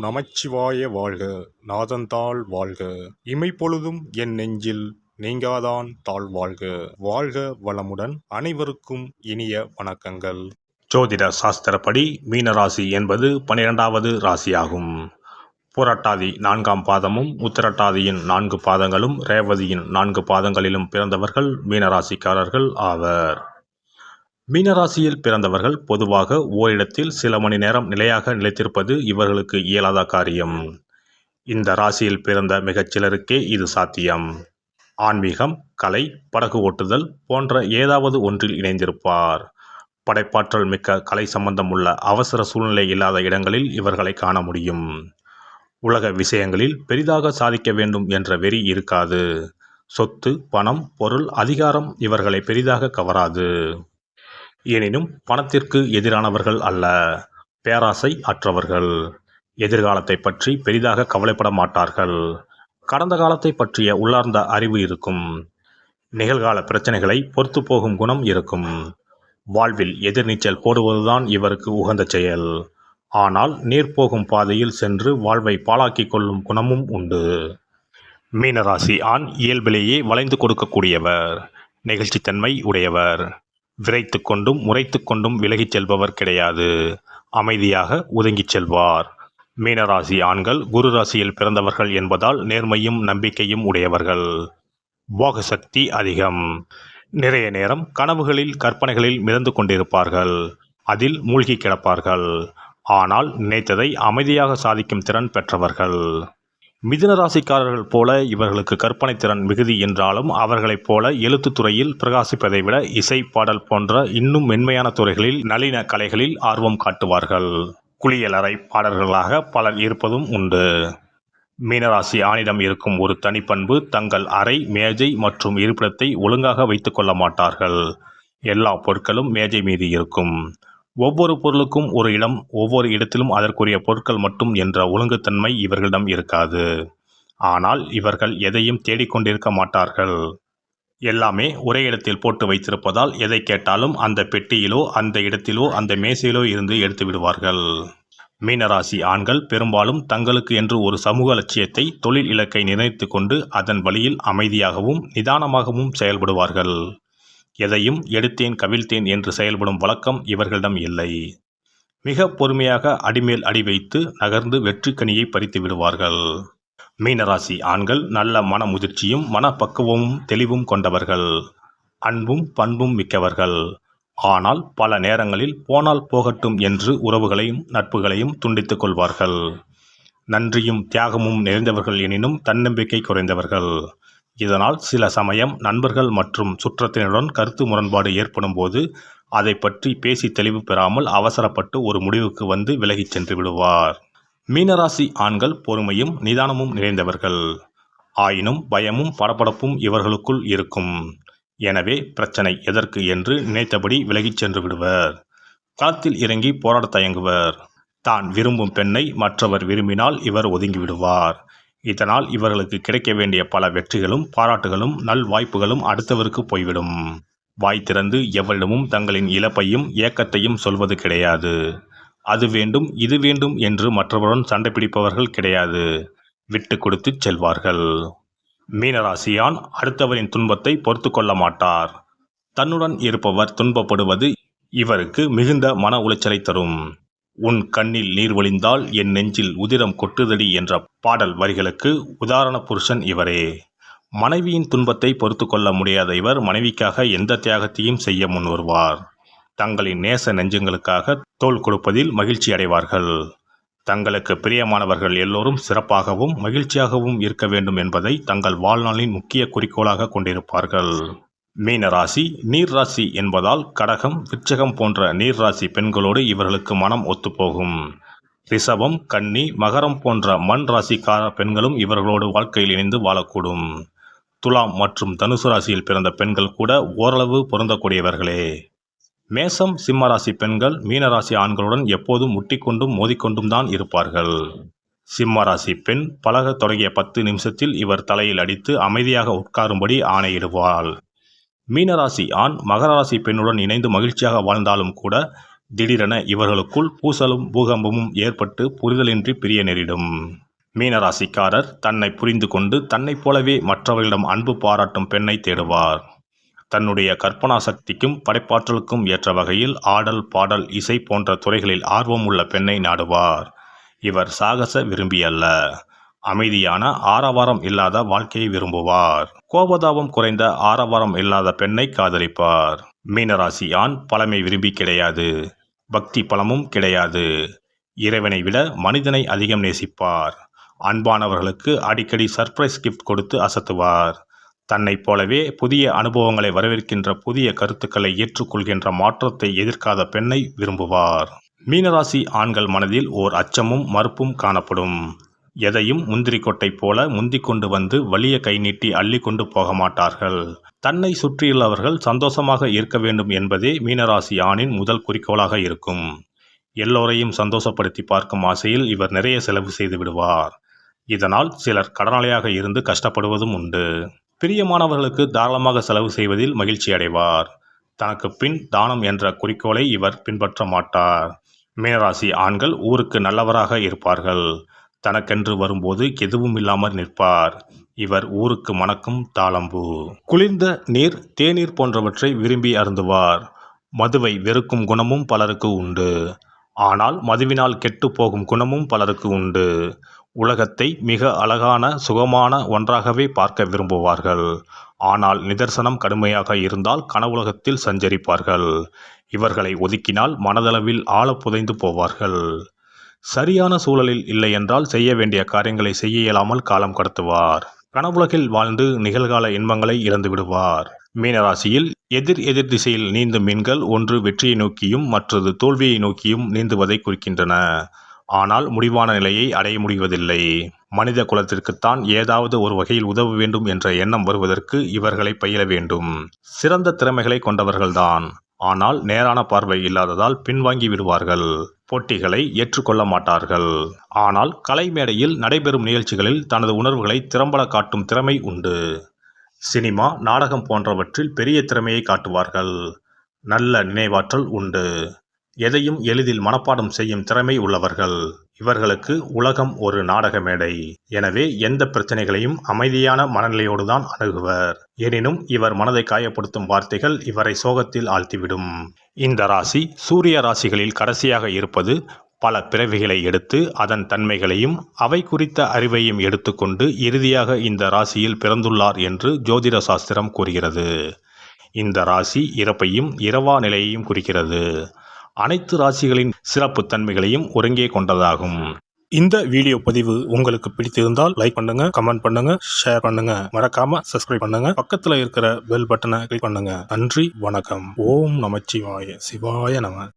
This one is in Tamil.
நமச்சிவாய வாழ்க. நாதந்தாள் வாழ்க. இமைப்பொழுதும் என் நெஞ்சில் நீங்காதான் தாழ் வாழ்க. வாழ்க வளமுடன். அனைவருக்கும் இனிய வணக்கங்கள். ஜோதிட சாஸ்திரப்படி மீனராசி என்பது 12வது ராசியாகும். புரட்டாதி 4ஆம் பாதமும் உத்திரட்டாதியின் 4 பாதங்களும் ரேவதியின் 4 பாதங்களிலும் பிறந்தவர்கள் மீனராசிக்காரர்கள் ஆவர். மீனராசியில் பிறந்தவர்கள் பொதுவாக ஓரிடத்தில் சில மணி நேரம் நிலையாக நிலைத்திருப்பது இவர்களுக்கு இயலாத காரியம். இந்த ராசியில் பிறந்த மிகச் சிலருக்கே இது சாத்தியம். ஆன்மீகம், கலை, படகு ஓட்டுதல் போன்ற ஏதாவது ஒன்றில் இணைந்திருப்பார். படைப்பாற்றல் மிக்க கலை சம்பந்தம் உள்ள அவசர சூழ்நிலை இல்லாத இடங்களில் இவர்களை காண முடியும். உலக விஷயங்களில் பெரிதாக சாதிக்க வேண்டும் என்ற வெறி இருக்காது. சொத்து, பணம், பொருள், அதிகாரம் இவர்களை பெரிதாக கவராது. எனினும் பணத்திற்கு எதிரானவர்கள் அல்ல, பேராசை அற்றவர்கள். எதிர்காலத்தை பற்றி பெரிதாக கவலைப்பட மாட்டார்கள். கடந்த காலத்தை பற்றிய உள்ளார்ந்த அறிவு இருக்கும். நிகழ்கால பிரச்சனைகளை பொறுத்து போகும் குணம் இருக்கும். வாழ்வில் எதிர்நீச்சல் போடுவதுதான் இவருக்கு உகந்த செயல். ஆனால் நீர் போகும் பாதையில் சென்று வாழ்வை பாழாக்கிக் கொள்ளும் குணமும் உண்டு. மீனராசி ஆண் இயல்பிலேயே வளைந்து கொடுக்கக்கூடியவர், நெகிழ்ச்சித்தன்மை உடையவர். விரைத்து கொண்டும் முறைத்து கொண்டும் விலகிச் செல்பவர் கிடையாது. அமைதியாக ஒதுங்கிச் செல்வார். மீனராசி ஆண்கள் குரு ராசியில் பிறந்தவர்கள் என்பதால் நேர்மையும் நம்பிக்கையும் உடையவர்கள். போக சக்தி அதிகம். நிறைய நேரம் கனவுகளில் கற்பனைகளில் மிதந்து கொண்டிருப்பார்கள். அதில் மூழ்கி கிடப்பார்கள். ஆனால் நினைத்ததை அமைதியாக சாதிக்கும் திறன் பெற்றவர்கள். மிதுன ராசிக்காரர்கள் போல இவர்களுக்கு கற்பனை திறன் மிகுதி என்றாலும் அவர்களைப் போல எழுத்து துறையில் பிரகாசிப்பதை விட இசை, பாடல் போன்ற இன்னும் மென்மையான துறைகளில் நளின கலைகளில் ஆர்வம் காட்டுவார்கள். குளியலறை பாடல்களாக பலர் இருப்பதும் உண்டு. மீனராசி ஆணிடம் இருக்கும் ஒரு தனிப்பண்பு, தங்கள் அறை, மேஜை மற்றும் இருப்பிடத்தை ஒழுங்காக வைத்துக் கொள்ள மாட்டார்கள். எல்லா பொருட்களும் மேஜை மீது இருக்கும். ஒவ்வொரு பொருளுக்கும் ஒரு இடம், ஒவ்வொரு இடத்திலும் அதற்குரிய பொருட்கள் மட்டும் என்ற ஒழுங்குத்தன்மை இவர்களிடம் இருக்காது. ஆனால் இவர்கள் எதையும் தேடிக்கொண்டிருக்க மாட்டார்கள். எல்லாமே ஒரே இடத்தில் போட்டு வைத்திருப்பதால் எதை கேட்டாலும் அந்த பெட்டியிலோ அந்த இடத்திலோ அந்த மேசையிலோ இருந்து எடுத்து விடுவார்கள். மீனராசி ஆண்கள் பெரும்பாலும் தங்களுக்கு என்று ஒரு சமூக லட்சியத்தை, தொழில் இலக்கை நிர்ணயித்து கொண்டு அதன் வழியில் அமைதியாகவும் நிதானமாகவும் செயல்படுவார்கள். எதையும் எடுத்தேன் கவிழ்த்தேன் என்று செயல்படும் வழக்கம் இவர்களிடம் இல்லை. மிக பொறுமையாக அடிமேல் அடி வைத்து நகர்ந்து வெற்றி கனியை பறித்து விடுவார்கள். மீனராசி ஆண்கள் நல்ல மன முதிர்ச்சியும் மனப்பக்குவமும் தெளிவும் கொண்டவர்கள். அன்பும் பண்பும் மிக்கவர்கள். ஆனால் பல நேரங்களில் போனால் போகட்டும் என்று உறவுகளையும் நட்புகளையும் துண்டித்துக் கொள்வார்கள். நன்றியும் தியாகமும் நிறைந்தவர்கள் எனினும் தன்னம்பிக்கை குறைந்தவர்கள். இதனால் சில சமயம் நண்பர்கள் மற்றும் சுற்றத்தினருடன் கருத்து முரண்பாடு ஏற்படும் போது அதை பற்றி பேசி தெளிவு பெறாமல் அவசரப்பட்டு ஒரு முடிவுக்கு வந்து விலகிச் சென்று விடுவார். மீனராசி ஆண்கள் பொறுமையும் நிதானமும் நிறைந்தவர்கள். ஆயினும் பயமும் படபடப்பும் இவர்களுக்குள் இருக்கும். எனவே பிரச்சனை எதற்கு என்று நினைத்தபடி விலகிச் சென்று விடுவர். களத்தில் இறங்கி போராட தயங்குவர். தான் விரும்பும் பெண்ணை மற்றவர் விரும்பினால் இவர் ஒதுங்கிவிடுவார். இதனால் இவர்களுக்கு கிடைக்க வேண்டிய பல வெற்றிகளும் பாராட்டுகளும் நல் வாய்ப்புகளும் அடுத்தவருக்கு போய்விடும். வாய் திறந்து எவரிடமும் தங்களின் இழப்பையும் ஏக்கத்தையும் சொல்வது கிடையாது. அது வேண்டும் இது வேண்டும் என்று மற்றவருடன் சண்டை பிடிப்பவர்கள் கிடையாது. விட்டு கொடுத்து செல்வார்கள். மீனராசியான் அடுத்தவரின் துன்பத்தை பொறுத்து கொள்ள மாட்டார். தன்னுடன் இருப்பவர் துன்பப்படுவது இவருக்கு மிகுந்த மன உளைச்சலை தரும். உன் கண்ணில் நீர் வழிந்தால் என் நெஞ்சில் உதிரம் கொட்டுதடி என்ற பாடல் வரிகளுக்கு உதாரண புருஷன் இவரே. மனைவியின் துன்பத்தை பொறுத்து கொள்ள முடியாத இவர் மனைவிக்காக எந்த தியாகத்தையும் செய்ய முன்வருவார். தங்களின் நேச நெஞ்சங்களுக்காக தோள் கொடுப்பதில் மகிழ்ச்சி அடைவார்கள். தங்களுக்கு பிரியமானவர்கள் எல்லோரும் சிறப்பாகவும் மகிழ்ச்சியாகவும் இருக்க வேண்டும் என்பதை தங்கள் வாழ்நாளின் முக்கிய குறிக்கோளாக கொண்டிருப்பார்கள். மீனராசி நீர் ராசி என்பதால் கடகம், விருச்சிகம் போன்ற நீர் ராசி பெண்களோடு இவர்களுக்கு மனம் ஒத்துப்போகும். ரிஷபம், கன்னி, மகரம் போன்ற மண் ராசிக்கார பெண்களும் இவர்களோடு வாழ்க்கையில் இணைந்து வாழக்கூடும். துலாம் மற்றும் தனுசு ராசியில் பிறந்த பெண்கள் கூட ஓரளவு பொருந்தக்கூடியவர்களே. மேசம், சிம்ம ராசி பெண்கள் மீனராசி ஆண்களுடன் எப்போதும் முட்டிக்கொண்டும் மோதிக்கொண்டும் தான் இருப்பார்கள். சிம்ம ராசி பெண் பழக தொடங்கிய 10 நிமிஷத்தில் இவர் தலையில் அடித்து அமைதியாக உட்காரும்படி ஆணையிடுவாள். மீனராசி ஆண் மகர ராசி பெண்ணுடன் இணைந்து மகிழ்ச்சியாக வாழ்ந்தாலும் கூட திடீரென இவர்களுக்குள் பூசலும் பூகம்பமும் ஏற்பட்டு புரிதலின்றி பிரிய நேரிடும். மீனராசிக்காரர் தன்னை புரிந்து கொண்டு தன்னைப் போலவே மற்றவர்களிடம் அன்பு பாராட்டும் பெண்ணை தேடுவார். தன்னுடைய கற்பனா சக்திக்கும் படைப்பாற்றலுக்கும் ஏற்ற வகையில் ஆடல், பாடல், இசை போன்ற துறைகளில் ஆர்வம் உள்ள பெண்ணை நாடுவார். இவர் சாகச விரும்பி அல்ல, அமைதியான ஆரவாரம் இல்லாத வாழ்க்கையை விரும்புவார். கோபதாபம் குறைந்த ஆரவாரம் இல்லாத பெண்ணை காதலிப்பார். மீனராசி ஆண் பழமை விரும்பி கிடையாது, பக்தி பலமும் கிடையாது. இறைவனை விட மனிதனை அதிகம் நேசிப்பார். அன்பானவர்களுக்கு அடிக்கடி சர்ப்ரைஸ் கிஃப்ட் கொடுத்து அசத்துவார். தன்னைப் போலவே புதிய அனுபவங்களை வரவேற்கின்ற, புதிய கருத்துக்களை ஏற்றுக்கொள்கின்ற, மாற்றத்தை எதிர்க்காத பெண்ணை விரும்புவார். மீனராசி ஆண்கள் மனதில் ஓர் அச்சமும் மறுப்பும் காணப்படும். எதையும் முந்திரி கொட்டை போல முந்திக் கொண்டு வந்து வலிய கை நீட்டி அள்ளி கொண்டு போக மாட்டார்கள். தன்னை சுற்றியுள்ளவர்கள் சந்தோஷமாக இருக்க வேண்டும் என்பதே மீனராசி ஆணின் முதல் குறிக்கோளாக இருக்கும். எல்லோரையும் சந்தோஷப்படுத்தி பார்க்கும் ஆசையில் இவர் நிறைய செலவு செய்து விடுவார். இதனால் சிலர் கடனாளியாக இருந்து கஷ்டப்படுவதும் உண்டு. பிரியமானவர்களுக்கு தாராளமாக செலவு செய்வதில் மகிழ்ச்சி அடைவார். தனக்கு பின் தானம் என்ற குறிக்கோளை இவர் பின்பற்ற மாட்டார். மீனராசி ஆண்கள் ஊருக்கு நல்லவராக இருப்பார்கள். தனக்கென்று வரும்போது எதுவும் இல்லாமல் நிற்பார். இவர் ஊருக்கு மணக்கும் தாளம்பூ. குளிர்ந்த நீர், தேநீர் போன்றவற்றை விரும்பி அருந்துவார். மதுவை வெறுக்கும் குணமும் பலருக்கு உண்டு. ஆனால் மதுவினால் கெட்டு போகும் குணமும் பலருக்கு உண்டு. உலகத்தை மிக அழகான, சுகமான ஒன்றாகவே பார்க்க விரும்புவார்கள். ஆனால் நிதர்சனம் கடுமையாக இருந்தால் கனவுலகத்தில் சஞ்சரிப்பார்கள். இவர்களை ஒதுக்கினால் மனதளவில் ஆழ புதைந்து போவார்கள். சரியான சூழலில் இல்லை என்றால் செய்ய வேண்டிய காரியங்களை செய்ய இயலாமல் காலம் கடத்துவார். கனவுலகில் வாழ்ந்து நிகழ்கால இன்பங்களை இழந்து விடுவார். மீனராசியில் எதிர் திசையில் நீந்தும் மீன்கள் ஒன்று வெற்றியை நோக்கியும் மற்றது தோல்வியை நோக்கியும் நீந்துவதை குறிக்கின்றன. ஆனால் முடிவான நிலையை அடைய முடிவதில்லை. மனித குலத்திற்குத்தான் ஏதாவது ஒரு வகையில் உதவ வேண்டும் என்ற எண்ணம் வருவதற்கு இவர்களை பயில வேண்டும். சிறந்த திறமைகளை கொண்டவர்கள்தான். ஆனால் நேரான பார்வை இல்லாததால் பின்வாங்கி விடுவார்கள். போட்டிகளை ஏற்றுக்கொள்ள மாட்டார்கள். ஆனால் கலை மேடையில் நடைபெறும் நிகழ்ச்சிகளில் தனது உணர்வுகளை திறம்பட காட்டும் திறமை உண்டு. சினிமா, நாடகம் போன்றவற்றில் பெரிய திறமையை காட்டுவார்கள். நல்ல நினைவாற்றல் உண்டு. எதையும் எளிதில் மனப்பாடம் செய்யும் திறமை உள்ளவர்கள். இவர்களுக்கு உலகம் ஒரு நாடக மேடை. எனவே எந்த பிரச்சனைகளையும் அமைதியான மனநிலையோடுதான் அணுகுவர். எனினும் இவர் மனதை காயப்படுத்தும் வார்த்தைகள் இவரை சோகத்தில் ஆழ்த்திவிடும். இந்த ராசி சூரிய ராசிகளில் கடைசியாக இருப்பது பல பிறவிகளை எடுத்து அதன் தன்மைகளையும் அவை குறித்த அறிவையும் எடுத்துக்கொண்டு இறுதியாக இந்த ராசியில் பிறந்துள்ளார் என்று ஜோதிட சாஸ்திரம் கூறுகிறது. இந்த ராசி இறப்பையும் இரவா நிலையையும் குறிக்கிறது. அனைத்து ராசிகளின் சிறப்பு தன்மைகளையும் ஒருங்கே கொண்டதாகும். இந்த வீடியோ பதிவு உங்களுக்கு பிடித்திருந்தால் லைக் பண்ணுங்க, கமெண்ட் பண்ணுங்க, ஷேர் பண்ணுங்க, மறக்காம சப்ஸ்கிரைப் பண்ணுங்க, பக்கத்துல இருக்கிற பெல் பட்டனை கிளிக் பண்ணுங்க. நன்றி, வணக்கம். ஓம் நமச்சிவாய, சிவாய நம.